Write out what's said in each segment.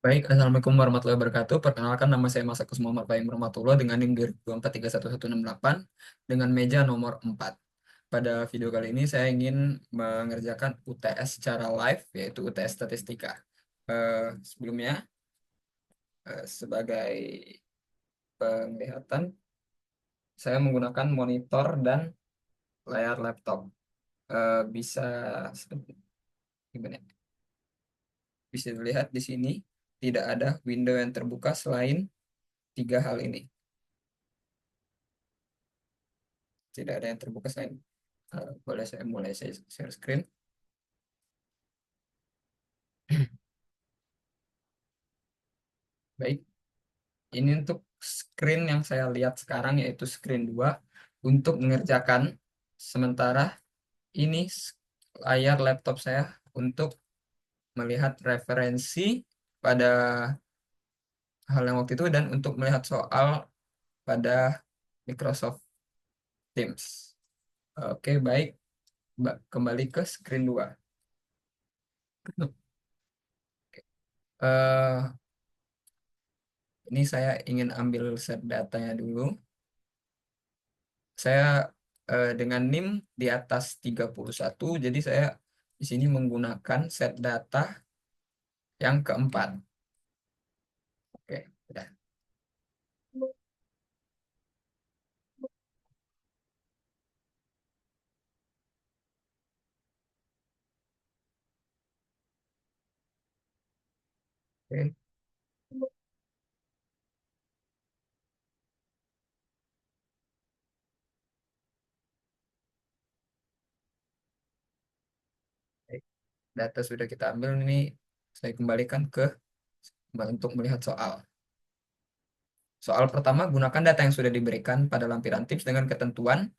Baik, Assalamualaikum warahmatullahi wabarakatuh. Perkenalkan, nama saya Mas Agus Muhammad Fahim Rahmatullah dengan NIM 2024311168 dengan meja nomor 4. Pada video kali ini saya ingin mengerjakan UTS secara live, yaitu UTS Statistika. Sebelumnya, sebagai penglihatan, saya menggunakan monitor dan layar laptop. Bisa gimana? Bisa dilihat di sini tidak ada window yang terbuka selain tiga hal ini. Tidak ada yang terbuka selain boleh saya mulai saya share screen. Baik, ini untuk screen yang saya lihat sekarang yaitu screen 2 untuk mengerjakan, sementara ini layar laptop saya untuk melihat referensi pada hal yang waktu itu dan untuk melihat soal pada Microsoft Teams. Oke, baik. Kembali ke screen 2. Eh, ini saya ingin ambil set datanya dulu. Saya dengan NIM di atas 31, jadi saya di sini menggunakan set data yang keempat. Oke, udah. Oke, baik. Data sudah kita ambil, ini saya kembalikan ke untuk melihat soal. Soal pertama, gunakan data yang sudah diberikan pada lampiran tips dengan ketentuan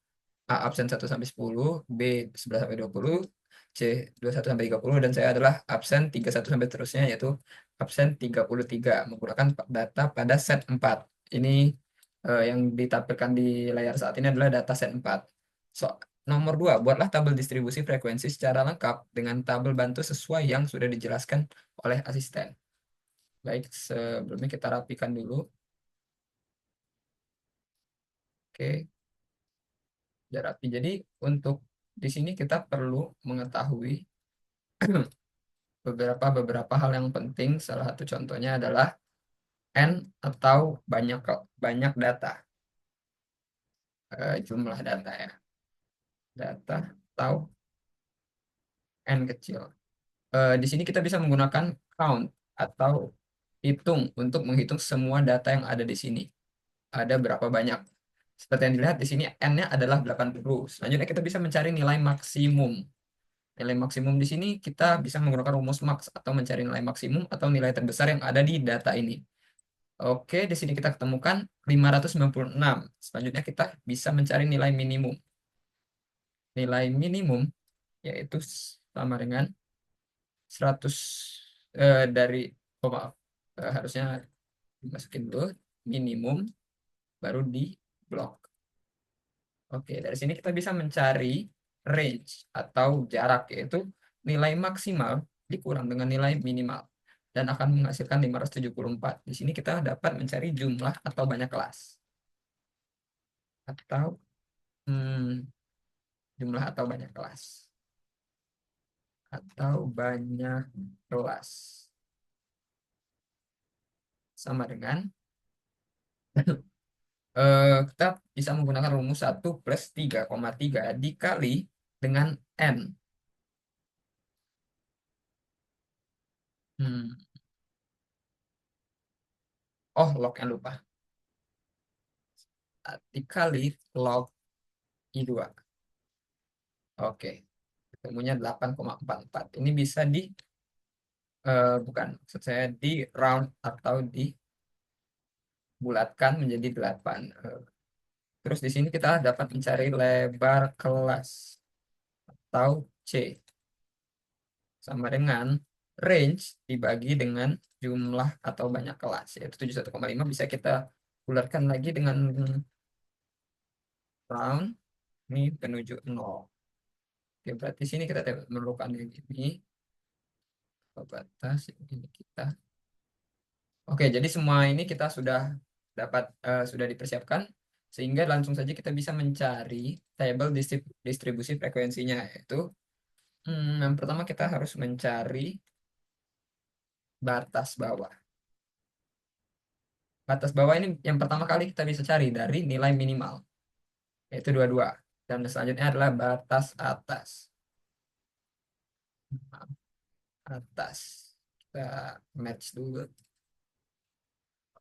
A absen 1 sampai 10, B 11 sampai 20, C 21 sampai 30, dan saya adalah absen 31 sampai terusnya, yaitu absen 33 menggunakan data pada set 4. Ini yang ditampilkan di layar saat ini adalah data set 4. So, nomor 2, buatlah tabel distribusi frekuensi secara lengkap dengan tabel bantu sesuai yang sudah dijelaskan oleh asisten. Baik, sebelumnya kita rapikan dulu. Oke, udah rapi. Jadi untuk di sini kita perlu mengetahui beberapa beberapa hal yang penting. Salah satu contohnya adalah n atau banyak banyak data. Jumlah data ya, data atau n kecil. Di sini kita bisa menggunakan count atau hitung untuk menghitung semua data yang ada di sini. Ada berapa banyak? Seperti yang dilihat di sini n-nya adalah 80. Selanjutnya kita bisa mencari nilai maksimum. Nilai maksimum di sini kita bisa menggunakan rumus max atau mencari nilai maksimum atau nilai terbesar yang ada di data ini. Oke, di sini kita ketemukan 596. Selanjutnya kita bisa mencari nilai minimum. Nilai minimum yaitu sama dengan 100 dari, oh maaf, harusnya dimasukin dulu minimum baru di blok. Oke, dari sini kita bisa mencari range atau jarak, yaitu nilai maksimal dikurang dengan nilai minimal dan akan menghasilkan 574. Di sini kita dapat mencari jumlah atau banyak kelas atau jumlah atau banyak kelas atau banyak kelas sama dengan kita bisa menggunakan rumus 1 plus 3,3 dikali dengan n. Hmm. Oh, log yang lupa. Dikali log I2. Oke, ketemunya 8,44. Ini bisa bukan, maksud saya di round atau dibulatkan menjadi 8. Terus di sini kita dapat mencari lebar kelas atau C sama dengan range dibagi dengan jumlah atau banyak kelas, yaitu 71,5. Bisa kita bulatkan lagi dengan round ini menuju 0. Oke, berarti sini kita memerlukan yang ini batas ini kita. Oke, jadi semua ini kita sudah sudah dipersiapkan sehingga langsung saja kita bisa mencari tabel distribusi frekuensinya, yaitu yang pertama kita harus mencari batas bawah. Batas bawah ini yang pertama kali kita bisa cari dari nilai minimal, yaitu 22. Dan selanjutnya adalah batas atas. Atas. Kita match dulu.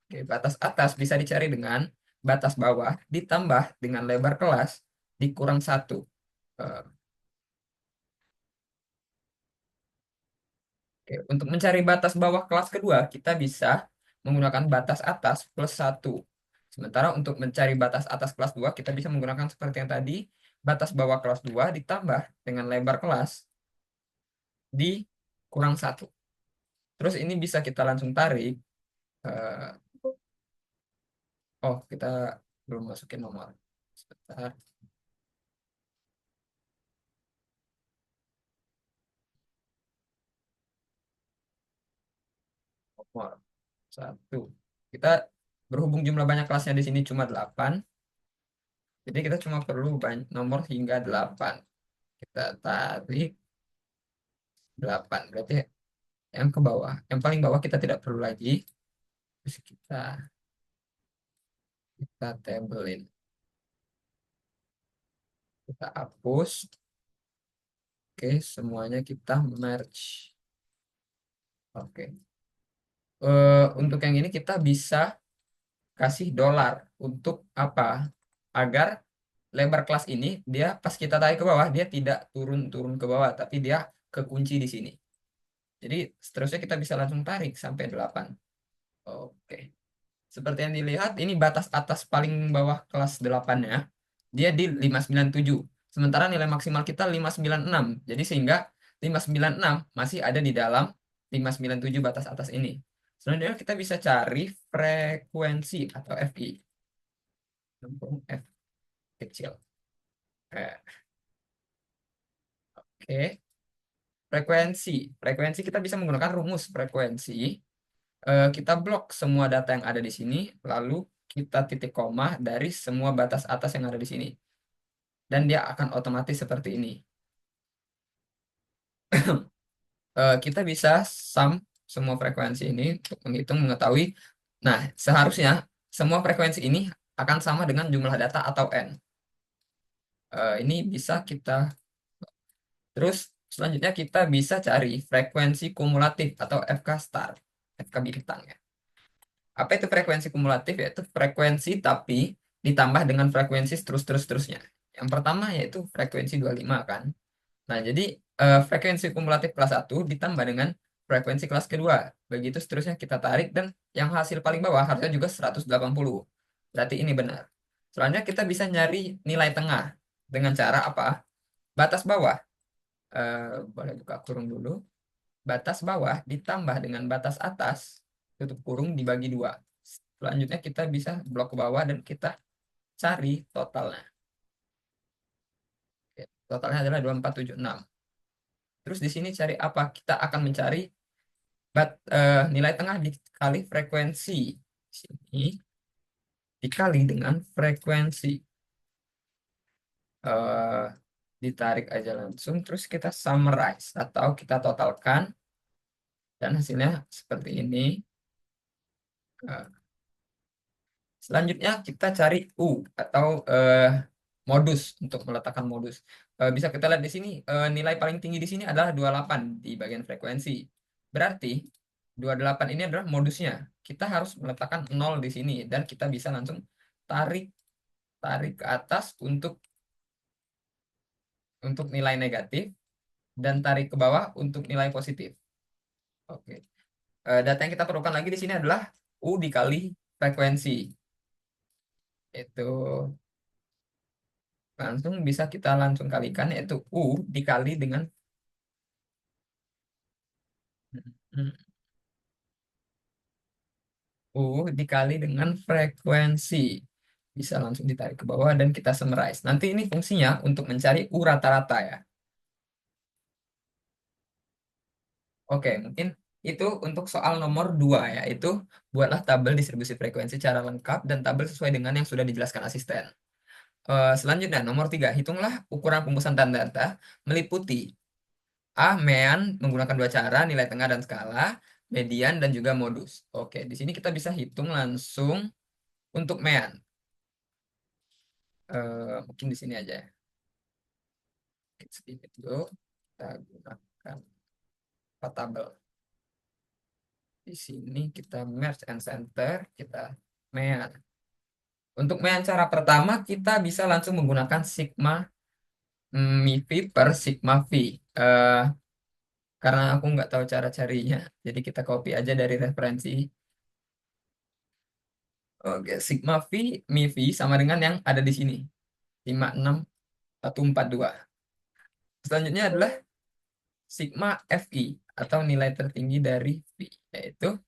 Oke, batas atas bisa dicari dengan batas bawah ditambah dengan lebar kelas dikurang satu. Eh, Oke, untuk mencari batas bawah kelas kedua, kita bisa menggunakan batas atas plus satu. Sementara untuk mencari batas atas kelas 2 kita bisa menggunakan seperti yang tadi, batas bawah kelas 2 ditambah dengan lebar kelas dikurang satu. Terus ini bisa kita langsung tarik. eh, oh, kita belum masukin nomor. Sebentar, nomor satu. Kita berhubung jumlah banyak kelasnya di sini cuma 8, jadi kita cuma perlu nomor hingga 8. Kita tarik 8. Berarti yang ke bawah, yang paling bawah kita tidak perlu lagi. Terus kita tabelin. Kita hapus. Oke, semuanya kita merge. Oke. Untuk yang ini kita bisa kasih dolar untuk apa? Agar lebar kelas ini dia pas kita tarik ke bawah dia tidak turun-turun ke bawah, tapi dia kekunci di sini. Jadi seterusnya kita bisa langsung tarik sampai 8. Oke. Seperti yang dilihat, ini batas atas paling bawah kelas 8-nya. Dia di 597. Sementara nilai maksimal kita 596. Jadi sehingga 596 masih ada di dalam 597 batas atas ini. Selanjutnya kita bisa cari frekuensi atau FI. F kecil. Eh, Oke. Frekuensi. Frekuensi kita bisa menggunakan rumus frekuensi. Kita blok semua data yang ada di sini, lalu kita titik koma dari semua batas atas yang ada di sini. Dan dia akan otomatis seperti ini. Kita bisa sum semua frekuensi ini untuk menghitung mengetahui. Nah, seharusnya semua frekuensi ini akan sama dengan jumlah data atau n. Ini bisa kita terus selanjutnya kita bisa cari frekuensi kumulatif atau FK star, FK bintang ya. Apa itu frekuensi kumulatif? Yaitu frekuensi tapi ditambah dengan frekuensi terus-terus-terusnya. Yang pertama yaitu frekuensi 25 kan. Nah, jadi frekuensi kumulatif kelas satu ditambah dengan frekuensi kelas kedua. Begitu seterusnya kita tarik dan yang hasil paling bawah harusnya juga 180. Berarti ini benar. Selanjutnya kita bisa nyari nilai tengah dengan cara apa? Batas bawah. Boleh buka kurung dulu. Batas bawah ditambah dengan batas atas, tutup kurung dibagi 2. Selanjutnya kita bisa blok ke bawah dan kita cari totalnya. Oke, totalnya adalah 2476. Terus di sini cari apa? Kita akan mencari nilai tengah dikali frekuensi. Sini dikali dengan frekuensi. Eh, Ditarik aja langsung. Terus kita summarize atau kita totalkan. Dan hasilnya seperti ini. Eh, Selanjutnya kita cari U atau modus untuk meletakkan modus. Bisa kita lihat di sini nilai paling tinggi di sini adalah 28 di bagian frekuensi. Berarti 28 ini adalah modusnya. Kita harus meletakkan 0 di sini dan kita bisa langsung tarik tarik ke atas untuk nilai negatif dan tarik ke bawah untuk nilai positif. Oke. Data yang kita perlukan lagi di sini adalah U dikali frekuensi. Itu langsung bisa kita langsung kalikan yaitu U dikali dengan U dikali dengan frekuensi. Bisa langsung ditarik ke bawah dan kita summarize. Nanti ini fungsinya untuk mencari U rata-rata ya. Oke, mungkin Itu untuk soal nomor 2 ya, itu buatlah tabel distribusi frekuensi secara lengkap dan tabel sesuai dengan yang sudah dijelaskan asisten. Selanjutnya, nomor 3, hitunglah ukuran pemutusan data meliputi A, mean menggunakan dua cara, nilai tengah dan skala, median dan juga modus. Oke, di sini kita bisa hitung langsung untuk mean. Mungkin di sini aja ya. Sedikit dulu. Kita gunakan tabel. Di sini kita merge and center, kita mean. Untuk mean cara pertama, kita bisa langsung menggunakan sigma MiV per sigma V. Eh, karena aku nggak tahu cara carinya, jadi kita copy aja dari referensi. Oke, sigma V, MiV sama dengan yang ada di sini, 56,142. Selanjutnya adalah sigma Fi atau nilai tertinggi dari V, yaitu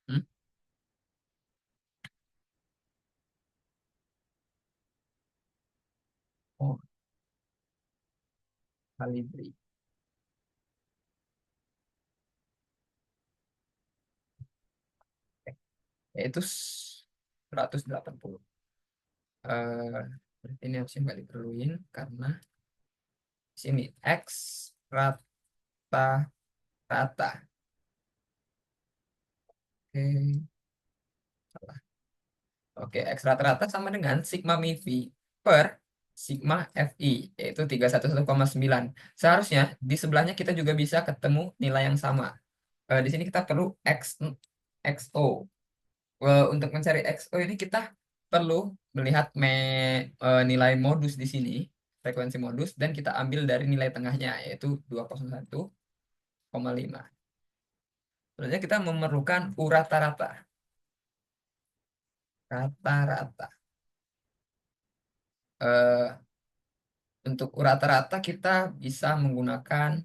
hmm, oh, kalibri, yaitu 180. Eh, Berarti ini harusnya nggak diperluin karena di sini X rata-rata. Oke, salah. Oke, X rata-rata sama dengan sigma MiV per sigma Fi, yaitu 311,9. Seharusnya di sebelahnya kita juga bisa ketemu nilai yang sama. Di sini kita perlu XO. Untuk mencari XO ini kita perlu melihat nilai modus di sini, frekuensi modus, dan kita ambil dari nilai tengahnya, yaitu 201,5. Selanjutnya kita memerlukan U rata-rata. Rata-rata. Eh, untuk U rata-rata kita bisa menggunakan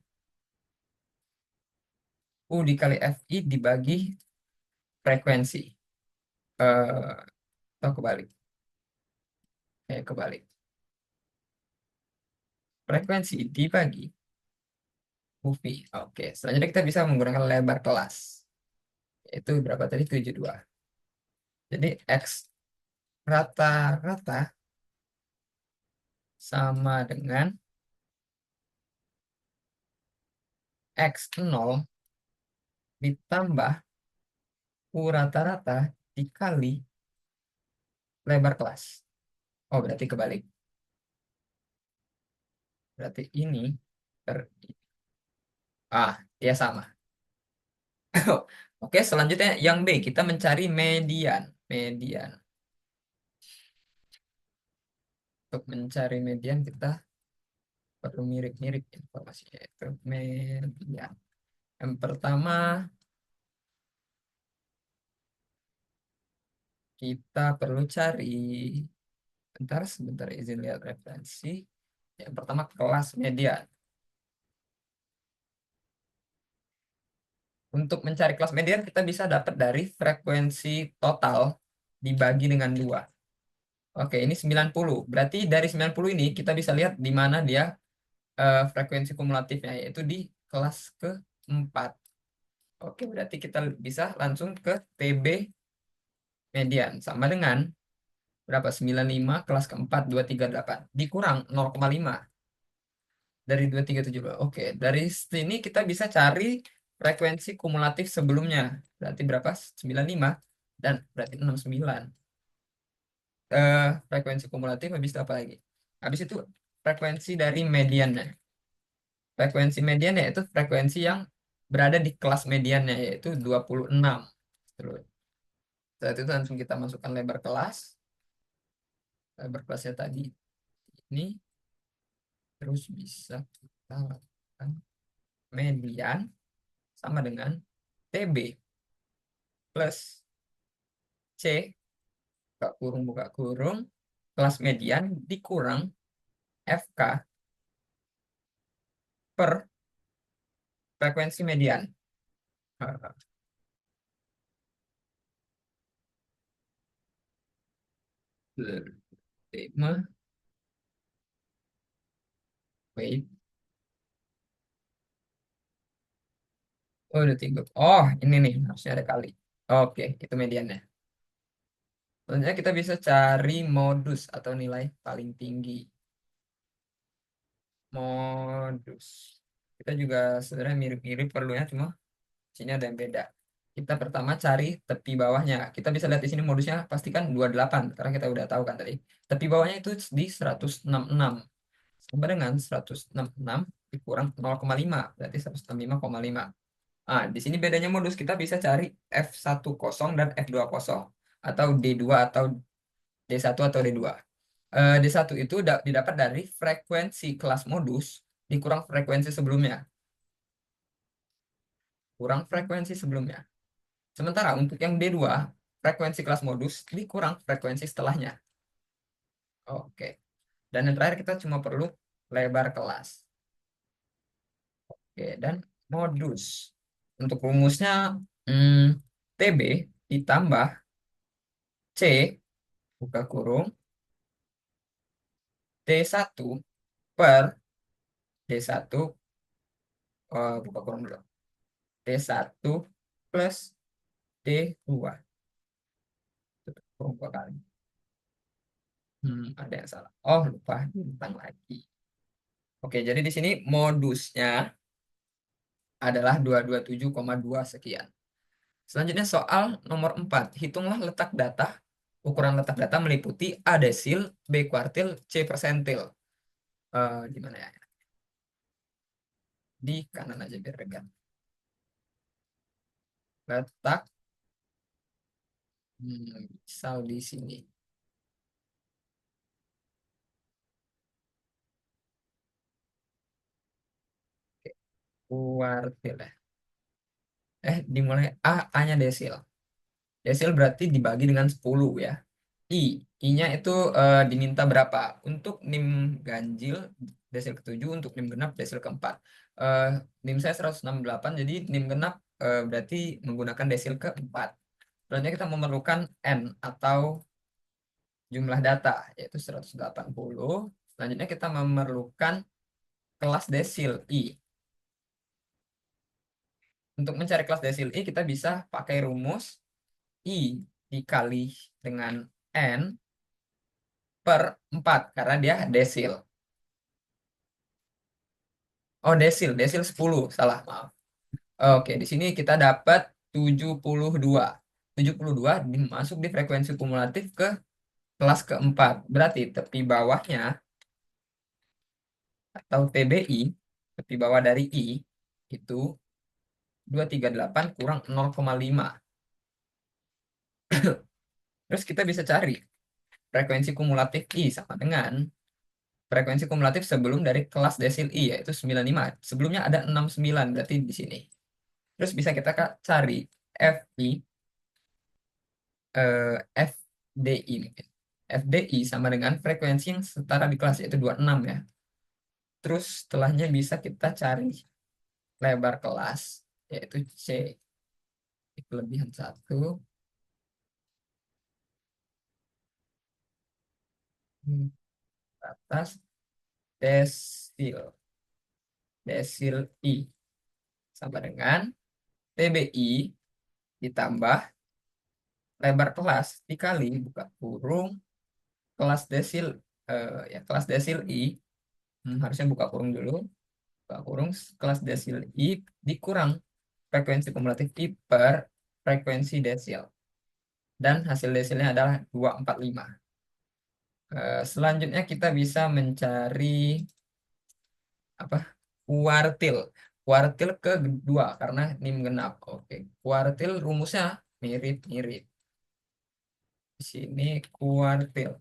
U dikali Fi dibagi frekuensi. Eh, atau kebalik. Kebalik. Frekuensi dibagi UV. Oke, selanjutnya kita bisa menggunakan lebar kelas. Itu berapa tadi? 72. Jadi X rata-rata sama dengan X0 ditambah U rata-rata dikali lebar kelas. Oh, berarti kebalik. Berarti ini per... ya sama. Oke, selanjutnya yang B, kita mencari median. Median. Untuk mencari median kita perlu mirip-mirip informasinya. Itu median. Yang pertama, kita perlu cari, sebentar izin lihat referensi. Yang pertama kelas median. Untuk mencari kelas median kita bisa dapat dari frekuensi total dibagi dengan 2. Oke, ini 90. Berarti dari 90 ini kita bisa lihat di mana dia frekuensi kumulatifnya, yaitu di kelas keempat. Oke, berarti kita bisa langsung ke TB median. Sama dengan berapa? 95 kelas keempat 238. Dikurang 0,5 dari 2,372. Oke, dari sini kita bisa cari frekuensi kumulatif sebelumnya. Berarti berapa? 95 dan berarti 69. Frekuensi kumulatif habis itu apa lagi? Habis itu frekuensi dari mediannya. Frekuensi median yaitu frekuensi yang berada di kelas mediannya, yaitu 26. Terus saat itu langsung kita masukkan lebar kelas. Lebar kelasnya tadi ini. Terus bisa kita lakukan median sama dengan TB plus C, buka kurung, buka kurung, kelas median dikurang FK per frekuensi median. Eh, 5, wait, Oh, udah tiga. Oh, ini nih harusnya ada kali. Oke, itu mediannya. Selanjutnya kita bisa cari modus atau nilai paling tinggi. Modus. Kita juga sebenarnya mirip-mirip perlunya, cuma sini ada yang beda. Kita pertama cari tepi bawahnya. Kita bisa lihat di sini modusnya pastikan 28 karena kita udah tahu kan tadi. Tepi bawahnya itu di 166. Sama dengan 166 dikurang 0,5 berarti 165,5. Ah, di sini bedanya modus kita bisa cari F10 dan F20 atau D2 atau D1 atau D2. D1 itu didapat dari frekuensi kelas modus dikurang frekuensi sebelumnya, kurang frekuensi sebelumnya. Sementara untuk yang D2, frekuensi kelas modus dikurang frekuensi setelahnya. Oke. Dan yang terakhir kita cuma perlu lebar kelas. Oke, dan modus. Untuk rumusnya TB ditambah C buka kurung D1 per D1 buka kurung dulu. D1 plus D2 tutup kurung dua kali. Ada yang salah. Oh, lupa diulang lagi. Oke, jadi di sini modusnya adalah 227,2 sekian. Selanjutnya soal nomor 4. Hitunglah letak data. Ukuran letak data meliputi A desil, B kuartil, C persentil. Di mana ya? Di kanan aja biar dekat. Letak misal di sini. Oke, kuartil ya. Dimulai A-nya desil. Desil berarti dibagi dengan 10 ya. I, I-nya itu diminta berapa? Untuk NIM ganjil desil ketujuh, untuk NIM genap desil keempat. Eh, NIM saya 168, jadi NIM genap berarti menggunakan desil keempat. Selanjutnya kita memerlukan N atau jumlah data, yaitu 180. Selanjutnya kita memerlukan kelas desil I. Untuk mencari kelas desil I, kita bisa pakai rumus I dikali dengan N per 4 karena dia desil. Oh, desil, desil 10, salah, maaf. Oke, di sini kita dapat 72. 72 dimasuk di frekuensi kumulatif ke kelas keempat. Berarti tepi bawahnya atau TBI, tepi bawah dari I, itu 238 kurang 0,5. Terus kita bisa cari frekuensi kumulatif I sama dengan frekuensi kumulatif sebelum dari kelas desil I, yaitu 95. Sebelumnya ada 69, berarti di sini. Terus bisa kita cari FI, FDI mungkin. FDI sama dengan frekuensi yang setara di kelas, yaitu 26 ya. Terus setelahnya bisa kita cari lebar kelas, yaitu C. Kelebihan 1 atas desil. Desil I sama dengan TBI ditambah lebar kelas dikali buka kurung kelas desil, ya kelas desil I. Harusnya buka kurung dulu. Buka kurung kelas desil I dikurang frekuensi kumulatif I per frekuensi desil. Dan hasil desilnya adalah 245. Selanjutnya kita bisa mencari apa? Kuartil. Kuartil kedua karena NIM genap. Oke, kuartil rumusnya mirip-mirip. Di sini kuartil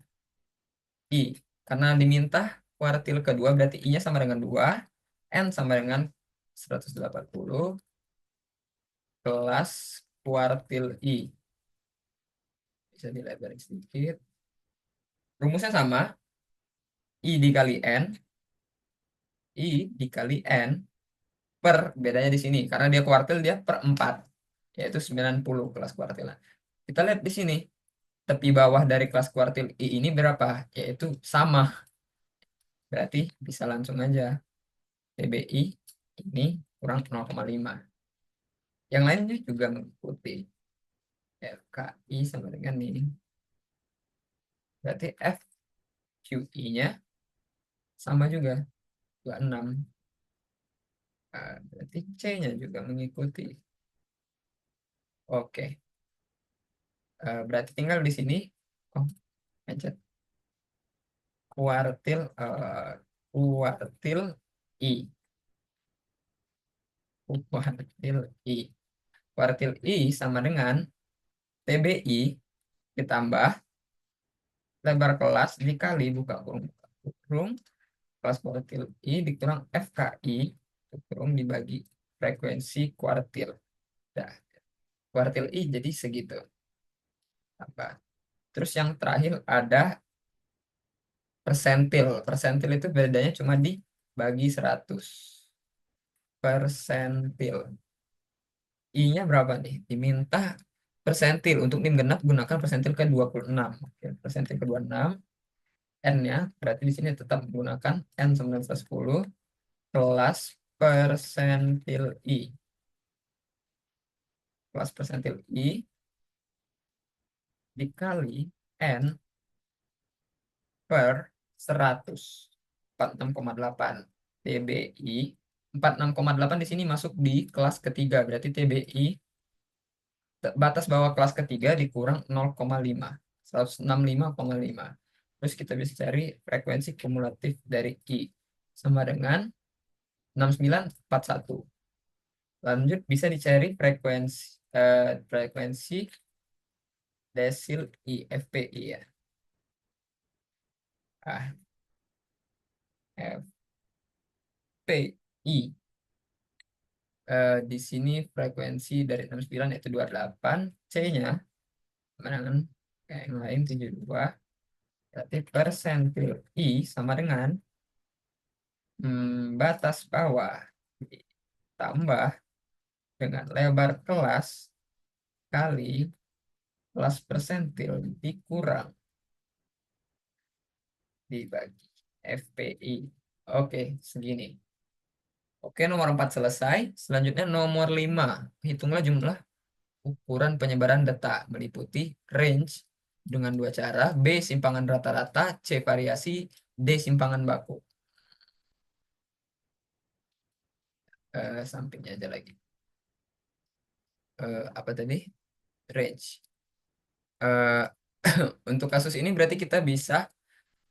I. Karena diminta kuartil kedua berarti I-nya sama dengan 2. N sama dengan 180 kelas kuartil I. Bisa dilebarin sedikit. Rumusnya sama. I dikali N. I dikali N per, bedanya di sini. Karena dia kuartil, dia per 4. Yaitu 90 kelas kuartilnya. Kita lihat di sini. Tepi bawah dari kelas kuartil I ini berapa? Yaitu sama. Berarti bisa langsung aja. TBI ini kurang 0,5. Yang lainnya juga mengikuti. FKI sama dengan ini. Berarti FQI-nya sama juga 26. Berarti C-nya juga mengikuti. Oke. Berarti tinggal di sini. Oh, pencet kuartil kuartil I. Kuartil I. Kuartil I sama dengan TBI ditambah lebar kelas dikali buka kurung kelas kuartil I dikurang FKI kurung dibagi frekuensi kuartil. Nah, kuartil I jadi segitu. Tambah. Terus yang terakhir ada persentil. Persentil itu bedanya cuma dibagi 100. Persentil. I-nya berapa nih? Diminta persentil. Untuk nim genap gunakan persentil ke 26. Oke, persentil ke 26. N-nya berarti di sini tetap menggunakan N 1910 kelas persentil I. Kelas persentil I dikali N per 100. 46,8 TBI. 46,8 di sini masuk di kelas ketiga. Berarti TBI batas bawah kelas ketiga dikurang 0,5. 165,5. Terus kita bisa cari frekuensi kumulatif dari I. Sama dengan 6941. Lanjut bisa dicari frekuensi desil IFPI ya. Ah, FPI. Di sini frekuensi dari 69 yaitu 28. C-nya sama dengan kayak yang lain 72. Berarti persentil I sama dengan batas bawah ditambah dengan lebar kelas kali kelas persentil dikurang dibagi FPI. Oke, segini. Oke, nomor 4 selesai. Selanjutnya nomor 5. Hitunglah jumlah ukuran penyebaran data meliputi range dengan dua cara, B simpangan rata-rata, C variasi, D simpangan baku. Sampingnya aja lagi. Apa tadi? Range. Eh, untuk kasus ini berarti kita bisa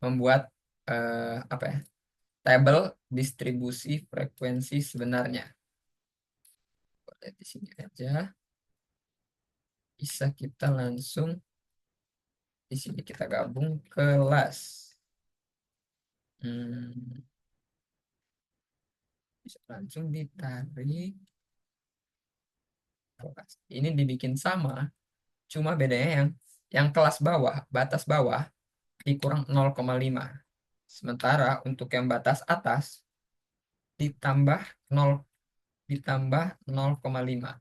membuat apa ya? Tabel distribusi frekuensi sebenarnya. Boleh di sini aja. Bisa kita langsung di sini kita gabung kelas. Hmm, bisa langsung ditarik kelas. Ini dibikin sama, cuma bedanya yang kelas bawah, batas bawah dikurang 0,5. Sementara untuk yang batas atas ditambah 0 ditambah 0,5.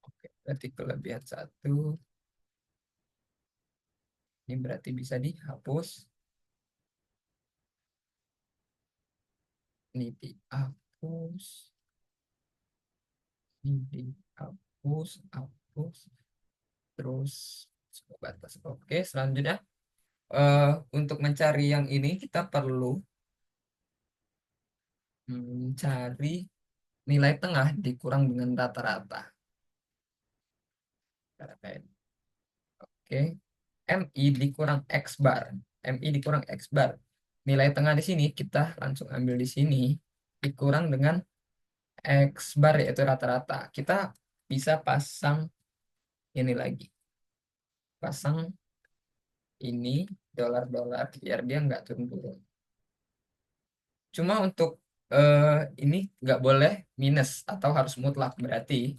Oke, berarti kelebihan satu. Ini berarti bisa dihapus. Ini dihapus. Ini dihapus. Hapus. Terus batas. Oke, selanjutnya untuk mencari yang ini kita perlu mencari nilai tengah dikurang dengan rata-rata. Oke, MI dikurang X bar. MI dikurang X bar. Nilai tengah di sini kita langsung ambil di sini dikurang dengan X bar yaitu rata-rata. Kita bisa pasang ini lagi. Pasang ini dolar-dolar biar dia nggak turun-turun. Cuma untuk eh, ini nggak boleh minus atau harus mutlak. Berarti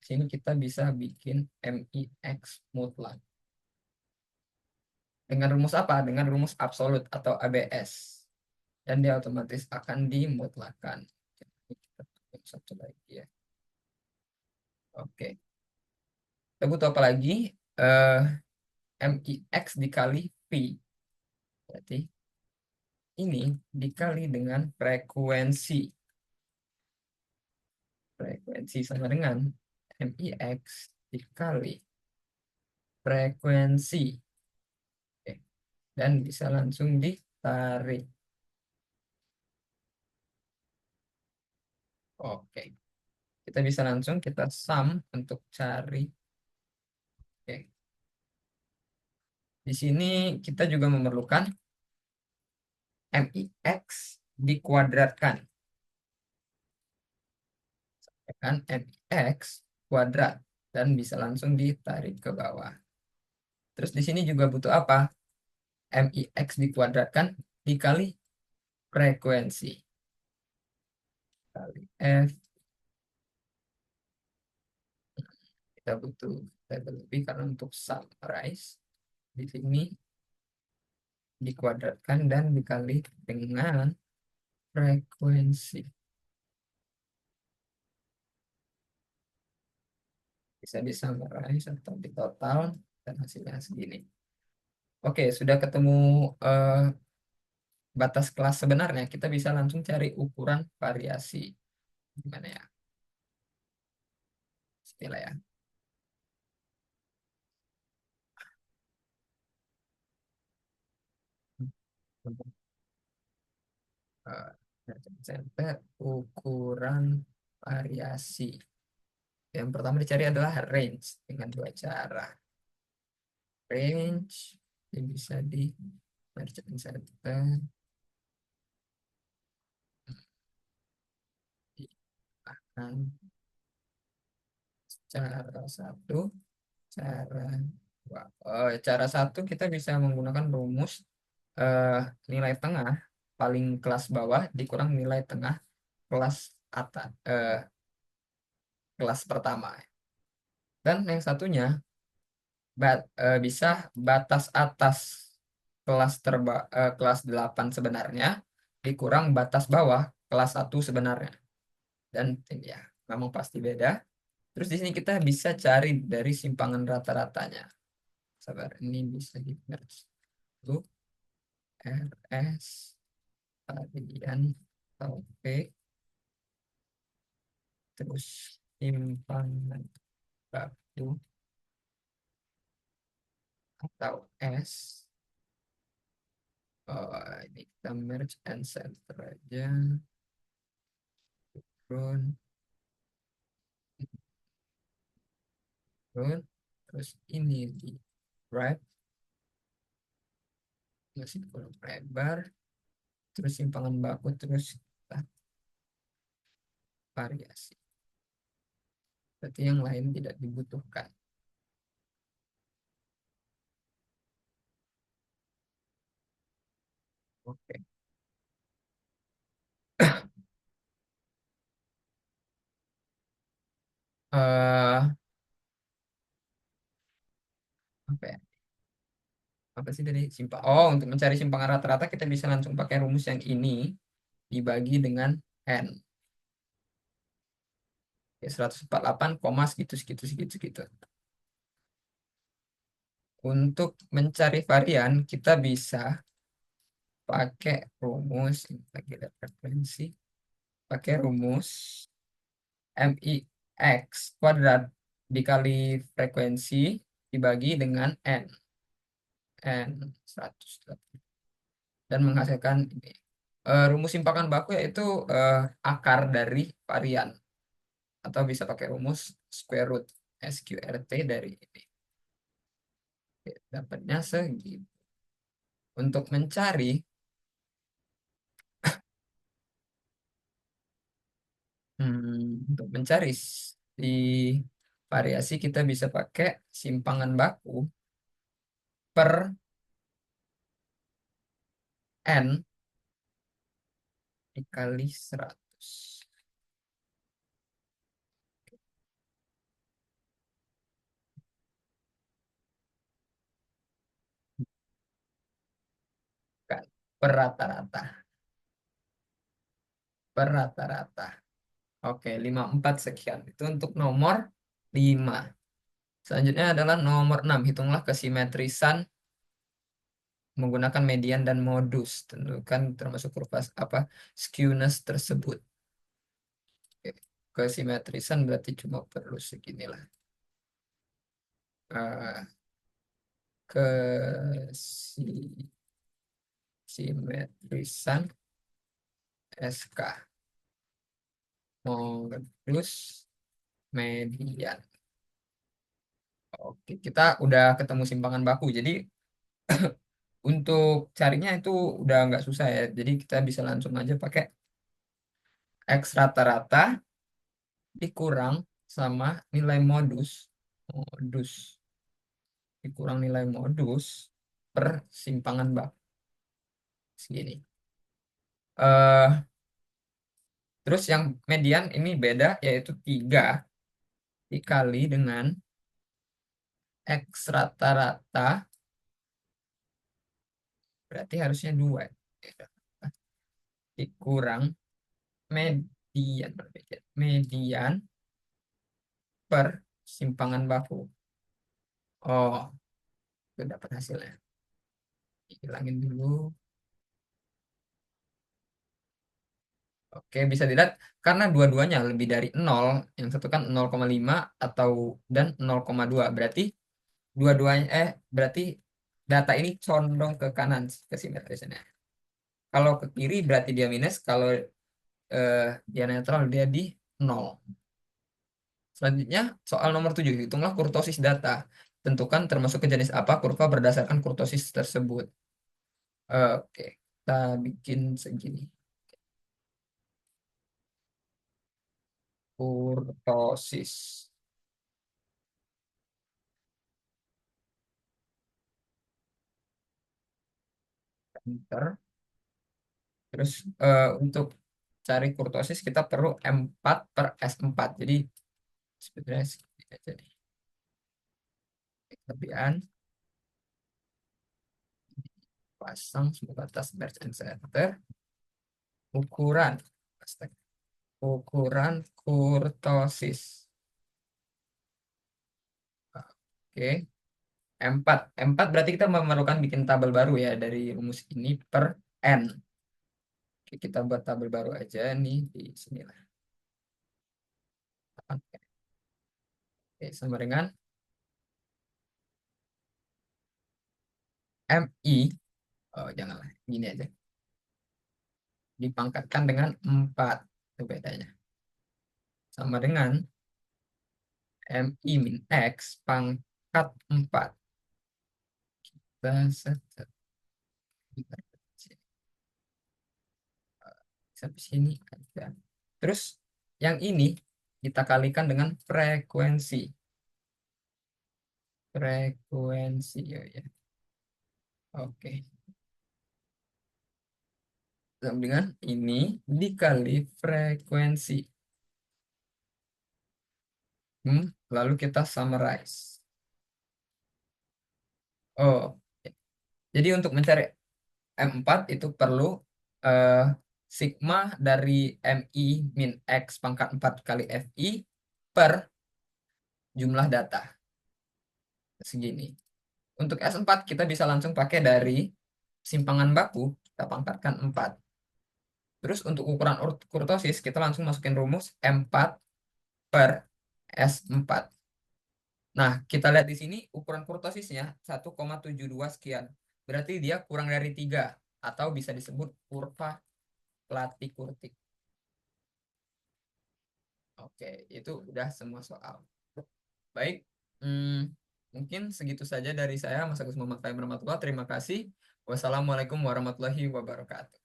sini kita bisa bikin MIX mutlak. Dengan rumus apa? Dengan rumus absolut atau ABS. Dan dia otomatis akan dimutlakan. Kita tulis satu lagi ya. Oke. Kita butuh apa lagi? Eh, MIX dikali V. Berarti ini dikali dengan frekuensi. frekuensi sama dengan MIX dikali frekuensi. Oke. Dan bisa langsung ditarik. Oke. Kita bisa langsung kita sum untuk cari. Oke. Di sini kita juga memerlukan MIX dikuadratkan. Ya kan? MIX kuadrat. Dan bisa langsung ditarik ke bawah. Terus di sini juga butuh apa? MIX dikuadratkan dikali frekuensi. Kali F. Kita butuh label lebih karena untuk summarize. Di sini dikuadratkan dan dikali dengan frekuensi. Bisa disummarize atau di total dan hasilnya segini. Oke, sudah ketemu eh, batas kelas sebenarnya. Kita bisa langsung cari ukuran variasi. Gimana ya? Istilah ya. Untuk eh, center ukuran variasi. Yang pertama dicari adalah range dengan dua cara. Range yang bisa di merchant center akan cara satu, cara dua. Cara satu kita bisa menggunakan rumus eh, nilai tengah paling kelas bawah dikurang nilai tengah kelas atas, kelas pertama. Dan yang satunya bisa batas atas kelas 8 sebenarnya dikurang batas bawah kelas satu sebenarnya. Dan ini ya, memang pasti beda. Terus di sini kita bisa cari dari simpangan rata-ratanya. Sabar, ini bisa di merge. Tuh, RS varian topik terus simpangan waktu atau S. Ini kita merge and center aja. Run, run. Terus ini di wrap masih kurang lebar. Terus simpangan baku terus kita variasi. Berarti yang lain tidak dibutuhkan. Oke. Apa ya? Apa sih dari simpang? Oh, untuk mencari simpangan rata-rata kita bisa langsung pakai rumus yang ini dibagi dengan n. Ya, 148, koma segitu segitu segitu segitu. Untuk mencari varian kita bisa pakai rumus ini lagi ada frekuensi. Pakai rumus MIX kuadrat dikali frekuensi dibagi dengan n. N 100 dan menghasilkan ini. Rumus simpangan baku yaitu eh, akar dari varian atau bisa pakai rumus square root SQRT dari ini. Oke, dapatnya segitu. Untuk untuk mencari di variasi kita bisa pakai simpangan baku per n dikali 100. Kan, per rata-rata. Per rata-rata. Oke, 54 sekian. Itu untuk nomor 5. Selanjutnya adalah nomor 6. Hitunglah kesimetrisan menggunakan median dan modus. Tentukan termasuk kurva apa skewness tersebut. Oke. kesimetrisan berarti cuma perlu seginilah. Eh, Kesimetrisan SK modulus median. Oke, kita udah ketemu simpangan baku. Jadi untuk carinya itu udah nggak susah ya. Jadi kita bisa langsung aja pakai X rata-rata dikurang sama nilai modus. Modus dikurang nilai modus per simpangan baku. Segini. Eh, Terus yang median ini beda yaitu 3 dikali dengan X rata-rata berarti harusnya 2 dikurang median median per simpangan baku. Oh, itu dapat hasilnya. Hilangin dulu. Oke, bisa dilihat karena dua-duanya lebih dari nol, yang satu kan 0,5 atau dan 0,2. Berarti dua-duanya berarti data ini condong ke kanan kesimetrisannya. Kalau ke kiri berarti dia minus, kalau eh, dia netral dia di nol. Selanjutnya soal nomor 7, hitunglah kurtosis data. Tentukan termasuk ke jenis apa kurva berdasarkan kurtosis tersebut. Oke, kita bikin segini. Kurtosis. Enter. Terus untuk cari kurtosis kita perlu M4 per S4. Jadi sebenarnya segini aja nih. Kelebihan pasang semoga atas merge and center. Ukuran. Astaga. Ukuran kurtosis. Oke. M4. M4 berarti kita memerlukan bikin tabel baru ya dari rumus ini per N. Oke, kita buat tabel baru aja nih di sini lah. Oke, sama dengan MI. Oh, janganlah. Gini aja. Dipangkatkan dengan 4. Itu bedanya. Sama dengan MI min X pangkat 4. Bahasa sampai sini aja. Terus yang ini kita kalikan dengan frekuensi. Frekuensi ya, ya. Oke. Sama dengan ini dikali frekuensi. Lalu kita summarize. Oh, jadi untuk mencari M4 itu perlu eh, sigma dari MI min X pangkat 4 kali FI per jumlah data. Segini. Untuk S4 kita bisa langsung pakai dari simpangan baku, kita pangkatkan 4. Terus untuk ukuran kurtosis, kita langsung masukin rumus M4 per S4. Nah, kita lihat di sini ukuran kurtosisnya 1,72 sekian. Berarti dia kurang dari 3 atau bisa disebut kurva Platy-Kurtik. Oke, itu udah semua soal. Baik, mungkin segitu saja dari saya, Mas Agus Muhammad Fahim Rahmatullah. Terima kasih. Wassalamualaikum warahmatullahi wabarakatuh.